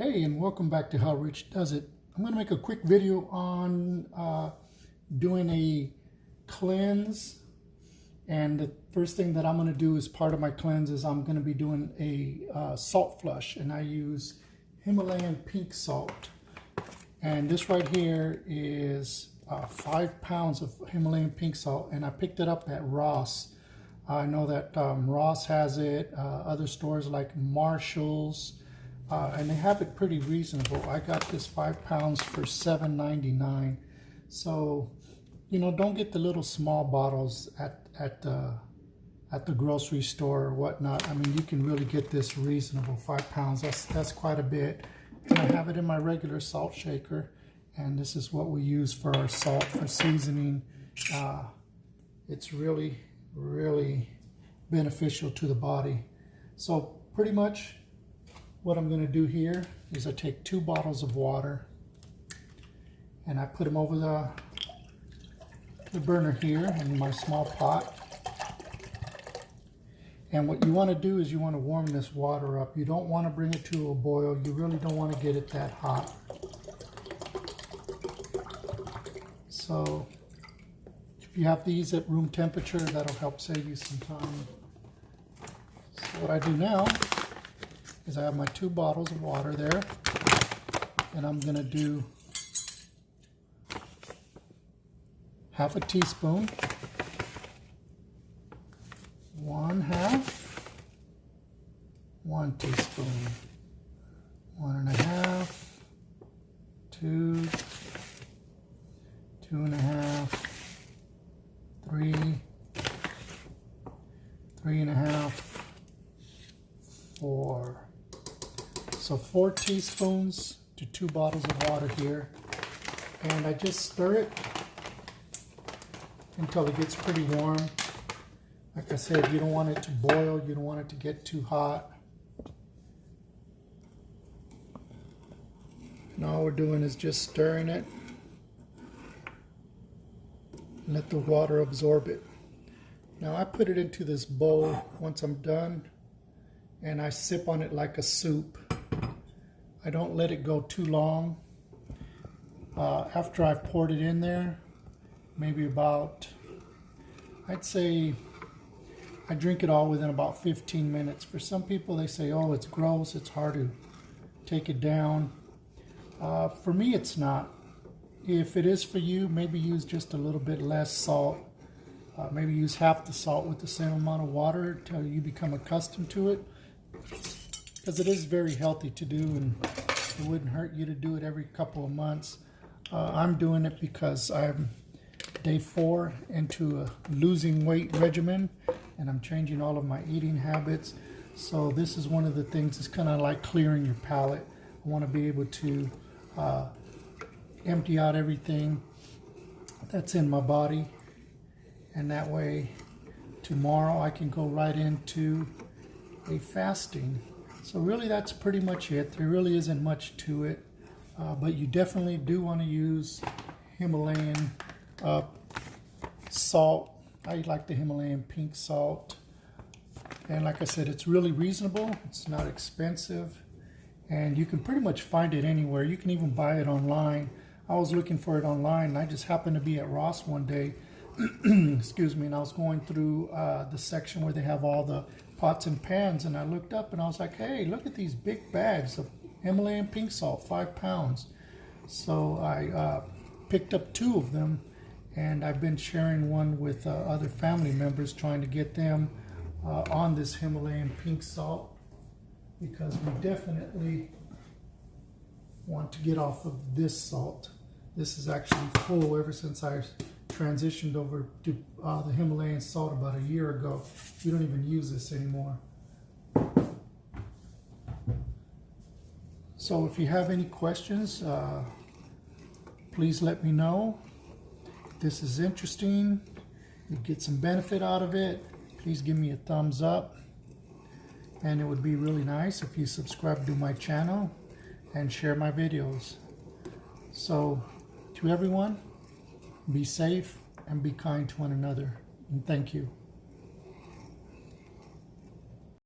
Hey, and welcome back to How Rich Does It. I'm going to make a quick video on doing a cleanse. And the first thing that I'm going to do as part of my cleanse is I'm going to be doing a salt flush. And I use Himalayan pink salt. And this right here is 5 pounds of Himalayan pink salt. And I picked it up at Ross. I know that Ross has it, other stores like Marshall's. And they have it pretty reasonable. I got this 5 pounds for $7.99. So, you know, don't get the little small bottles at the grocery store or whatnot. I mean, you can really get this reasonable 5 pounds. That's quite a bit. And I have it in my regular salt shaker, and this is what we use for our salt for seasoning. It's really, really beneficial to the body. So pretty much what I'm going to do here is I take 2 bottles of water and I put them over the burner here in my small pot. And what you want to do is you want to warm this water up. You don't want to bring it to a boil. You really don't want to get it that hot. So if you have these at room temperature, that'll help save you some time. So what I do now is I have my 2 bottles of water there, and I'm going to do half a teaspoon, 1/2, 1 teaspoon, 1 1/2, 2, 2 1/2, 3, 3 1/2, 4. So 4 teaspoons to 2 bottles of water here, and I just stir it until it gets pretty warm. Like I said, you don't want it to boil, you don't want it to get too hot. And all we're doing is just stirring it. Let the water absorb it. Now I put it into this bowl once I'm done, and I sip on it like a soup. I don't let it go too long. After I've poured it in there, maybe about, I'd say, I drink it all within about 15 minutes. For some people, they say, oh, it's gross, it's hard to take it down. For me, it's not. If it is for you, maybe use just a little bit less salt. Maybe use half the salt with the same amount of water until you become accustomed to it. Because it is very healthy to do, and it wouldn't hurt you to do it every couple of months. I'm doing it because I'm day 4 into a losing weight regimen, and I'm changing all of my eating habits. So this is one of the things. It's kind of like clearing your palate. I want to be able to empty out everything that's in my body, and that way tomorrow I can go right into a fasting. So really that's pretty much it. There really isn't much to it, but you definitely do want to use Himalayan salt. I like the Himalayan pink salt, and like I said, it's really reasonable. It's not expensive, and you can pretty much find it anywhere. You can even buy it online. I was looking for it online, and I just happened to be at Ross one day excuse me, and I was going through the section where they have all the pots and pans, and I looked up and I was like, hey, look at these big bags of Himalayan pink salt, 5 pounds. So I picked up 2 of them, and I've been sharing one with other family members, trying to get them on this Himalayan pink salt, because we definitely want to get off of this salt. This is actually full ever since I transitioned over to the Himalayan salt about a year ago. We don't even use this anymore. So if you have any questions, please let me know. If this is interesting, you get some benefit out of it, please give me a thumbs up. And it would be really nice if you subscribe to my channel and share my videos. So to everyone, be safe and be kind to one another. And thank you.